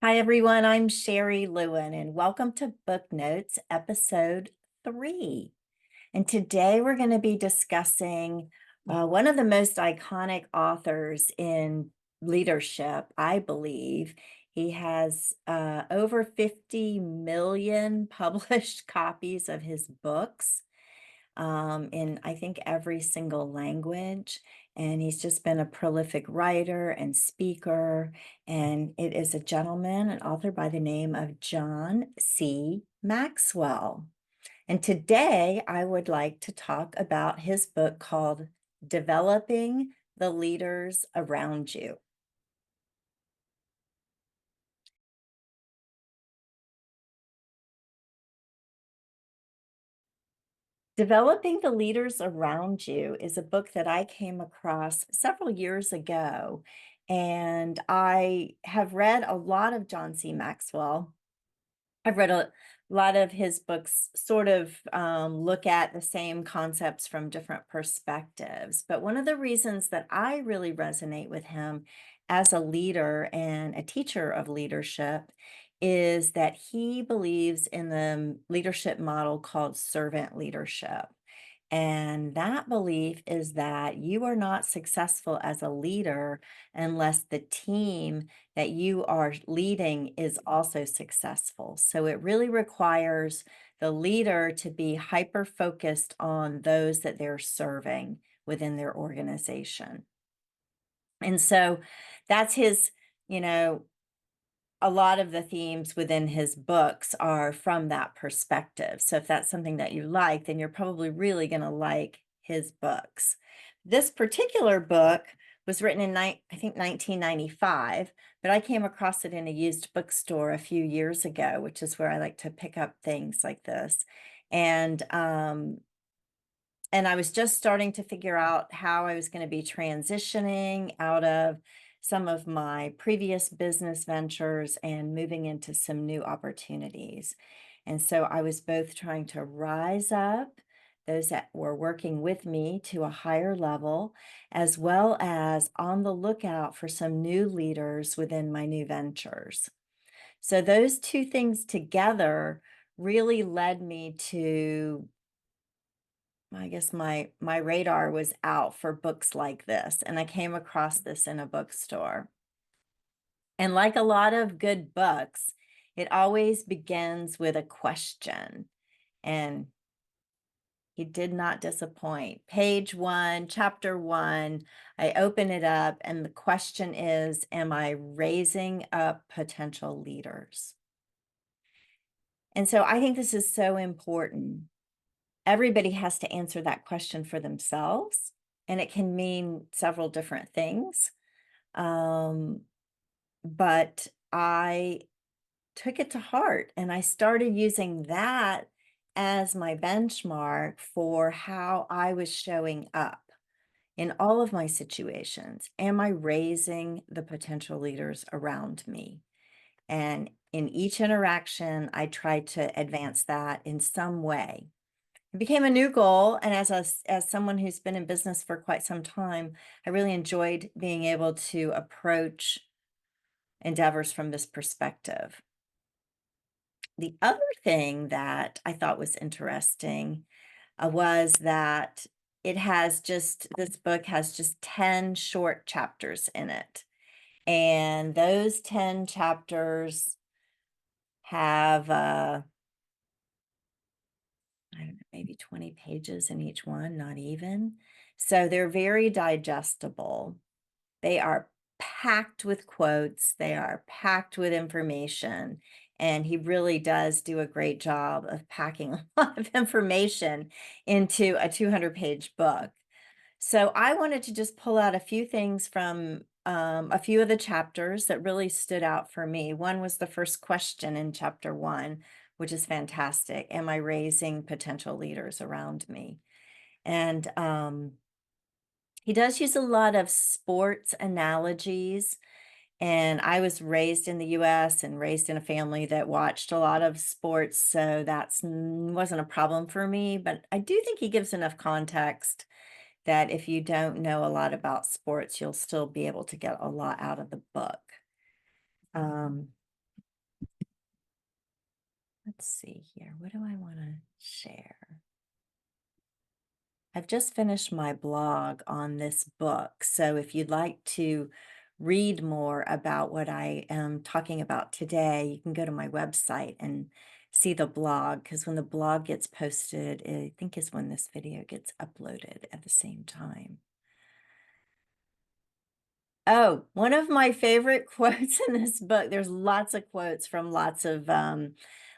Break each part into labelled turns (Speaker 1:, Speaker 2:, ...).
Speaker 1: Hi, everyone. I'm Sherry Lewin, and welcome to Book Notes, episode 3. And today we're going to be discussing one of the most iconic authors in leadership, I believe. He has over 50 million published copies of his books in I think every single language. And he's just been a prolific writer and speaker. And it is a gentleman, an author by the name of John C. Maxwell. And today I would like to talk about his book called Developing the Leaders Around You. Developing the Leaders Around You is a book that I came across several years ago, and I have read a lot of John C. Maxwell. I've read a lot of his books, sort of look at the same concepts from different perspectives. But one of the reasons that I really resonate with him as a leader and a teacher of leadership is that he believes in the leadership model called servant leadership. And that belief is that you are not successful as a leader unless the team that you are leading is also successful. So it really requires the leader to be hyper focused on those that they're serving within their organization. And so that's his, you know, a lot of the themes within his books are from that perspective. So if that's something that you like, then you're probably really going to like his books. This particular book was written in, I think, 1995, but I came across it in a used bookstore a few years ago, which is where I like to pick up things like this. And and I was just starting to figure out how I was going to be transitioning out of some of my previous business ventures and moving into some new opportunities. And so I was both trying to rise up those that were working with me to a higher level, as well as on the lookout for some new leaders within my new ventures. So those two things together really led me to, I guess, my radar was out for books like this, and I came across this in a bookstore. And like a lot of good books, it always begins with a question, and he did not disappoint. Page 1, chapter 1, I open it up, and the question is, am I raising up potential leaders? And so I think this is so important. Everybody has to answer that question for themselves, and it can mean several different things. Um, but I took it to heart and I started using that as my benchmark for how I was showing up in all of my situations. Am I raising the potential leaders around me? And in each interaction, I tried to advance that in some way. It became a new goal, and as someone who's been in business for quite some time, I really enjoyed being able to approach endeavors from this perspective. The other thing that I thought was interesting was that this book has just 10 short chapters in it. And those 10 chapters have I don't know, maybe 20 pages in each one, not even. So they're very digestible. They are packed with quotes, they are packed with information, and he really does do a great job of packing a lot of information into a 200-page book. So I wanted to just pull out a few things from a few of the chapters that really stood out for me. One was the first question in chapter 1, which is fantastic. Am I raising potential leaders around me? And he does use a lot of sports analogies. And I was raised in the US and raised in a family that watched a lot of sports, so that's wasn't a problem for me. But I do think he gives enough context that if you don't know a lot about sports, you'll still be able to get a lot out of the book. Um, let's see here. What do I want to share? I've just finished my blog on this book. So if you'd like to read more about what I am talking about today, you can go to my website and see the blog, because when the blog gets posted, I think is when this video gets uploaded at the same time. Oh, one of my favorite quotes in this book, there's lots of quotes from lots of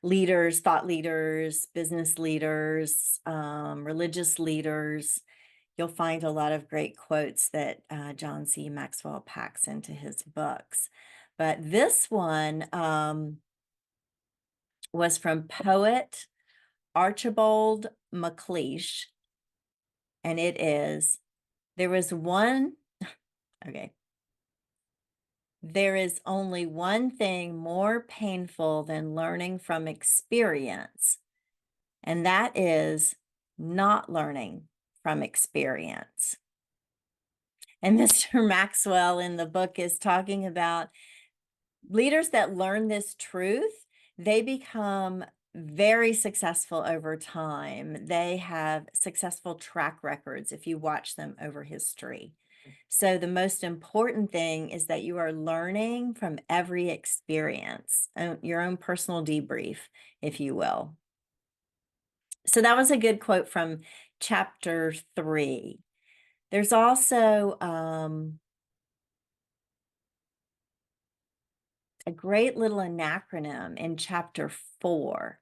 Speaker 1: leaders, thought leaders, business leaders, religious leaders. You'll find a lot of great quotes that John C. Maxwell packs into his books. But this one was from poet Archibald MacLeish, and it is, there was one, okay, there is only one thing more painful than learning from experience, and that is not learning from experience. And Mr. Maxwell in the book is talking about leaders that learn this truth. They become very successful over time. They have successful track records if you watch them over history. So the most important thing is that you are learning from every experience, your own personal debrief, if you will. So that was a good quote from chapter 3. There's also a great little acronym in chapter 4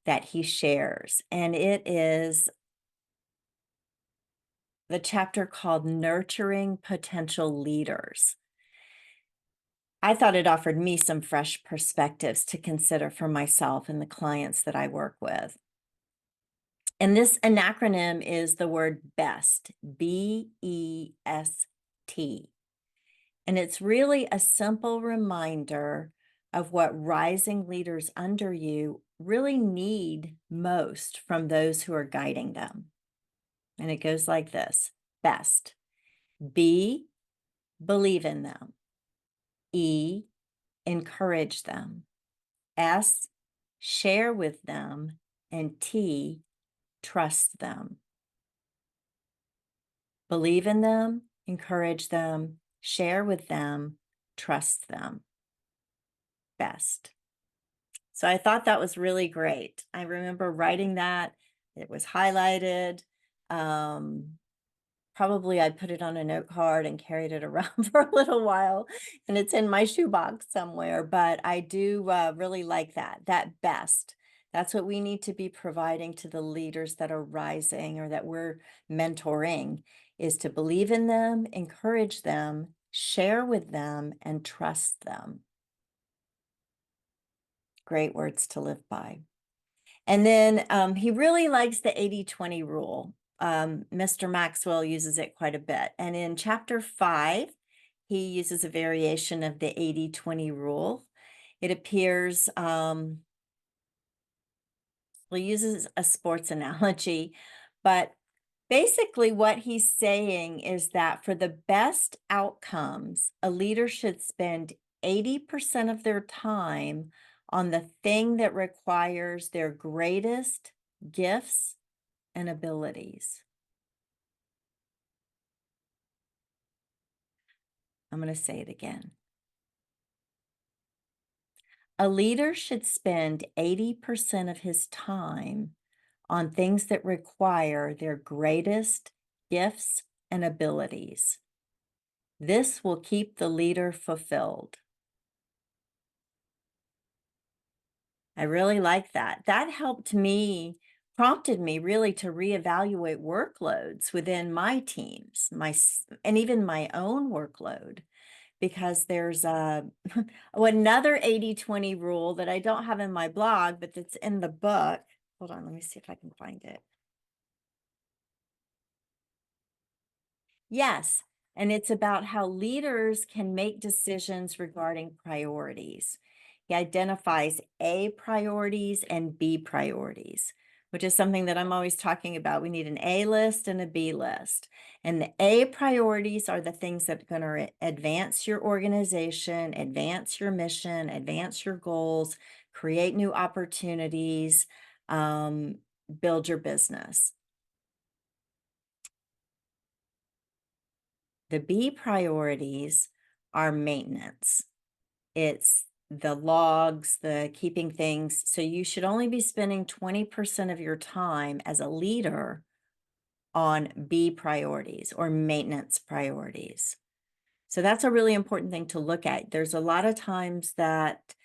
Speaker 1: that he shares, and it is the chapter called Nurturing Potential Leaders. I thought it offered me some fresh perspectives to consider for myself and the clients that I work with. And this acronym is the word BEST, B-E-S-T. And it's really a simple reminder of what rising leaders under you really need most from those who are guiding them. And it goes like this: BEST, B, believe in them. E, encourage them. S, share with them. And T, trust them. Believe in them, encourage them, share with them, trust them. BEST. So I thought that was really great. I remember writing that. It was highlighted. Probably I put it on a note card and carried it around for a little while, and it's in my shoebox somewhere. But I do really like that BEST. That's what we need to be providing to the leaders that are rising or that we're mentoring, is to believe in them, encourage them, share with them, and trust them. Great words to live by. And then he really likes the 80-20 rule. Mr. Maxwell uses it quite a bit. And in chapter 5, he uses a variation of the 80-20 rule. It appears, he uses a sports analogy, but basically what he's saying is that for the best outcomes, a leader should spend 80% of their time on the thing that requires their greatest gifts and abilities. I'm going to say it again. A leader should spend 80% of his time on things that require their greatest gifts and abilities. This will keep the leader fulfilled. I really like that. That helped me, prompted me really to reevaluate workloads within my teams, and even my own workload, because there's another 80-20 rule that I don't have in my blog, but that's in the book. Hold on, let me see if I can find it. Yes, and it's about how leaders can make decisions regarding priorities. He identifies A priorities and B priorities, which is something that I'm always talking about. We need an A list and a B list. And the A priorities are the things that are going to advance your organization, advance your mission, advance your goals, create new opportunities, build your business. The B priorities are maintenance. It's the logs, the keeping things. So you should only be spending 20% of your time as a leader on B priorities or maintenance priorities. So that's a really important thing to look at. There's a lot of times that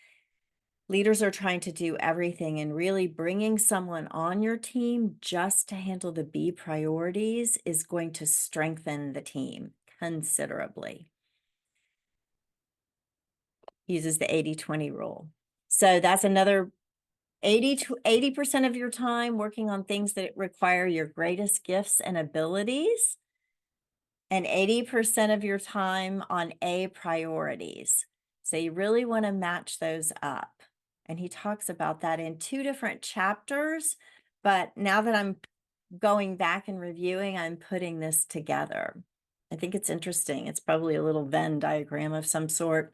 Speaker 1: leaders are trying to do everything, and really bringing someone on your team just to handle the B priorities is going to strengthen the team considerably. Uses the 80-20 rule. So that's another 80% of your time working on things that require your greatest gifts and abilities, and 80% of your time on A priorities. So you really want to match those up. And he talks about that in 2 different chapters, but now that I'm going back and reviewing, I'm putting this together. I think it's interesting. It's probably a little Venn diagram of some sort.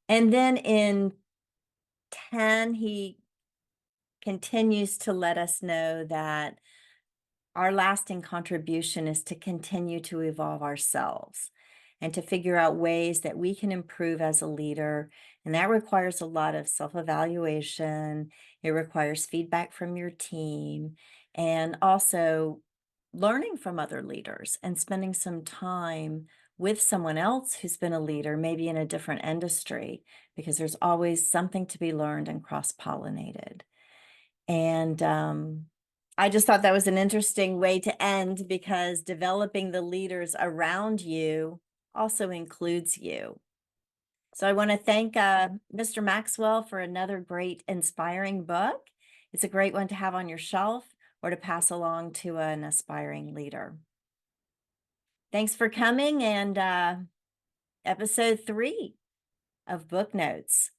Speaker 1: And then in 10, he continues to let us know that our lasting contribution is to continue to evolve ourselves and to figure out ways that we can improve as a leader. And that requires a lot of self-evaluation. It requires feedback from your team, and also learning from other leaders and spending some time with someone else who's been a leader, maybe in a different industry, because there's always something to be learned and cross-pollinated. And I just thought that was an interesting way to end, because developing the leaders around you also includes you. So I want to thank Mr. Maxwell for another great, inspiring book. It's a great one to have on your shelf or to pass along to an aspiring leader. Thanks for coming, and episode 3 of Book Notes.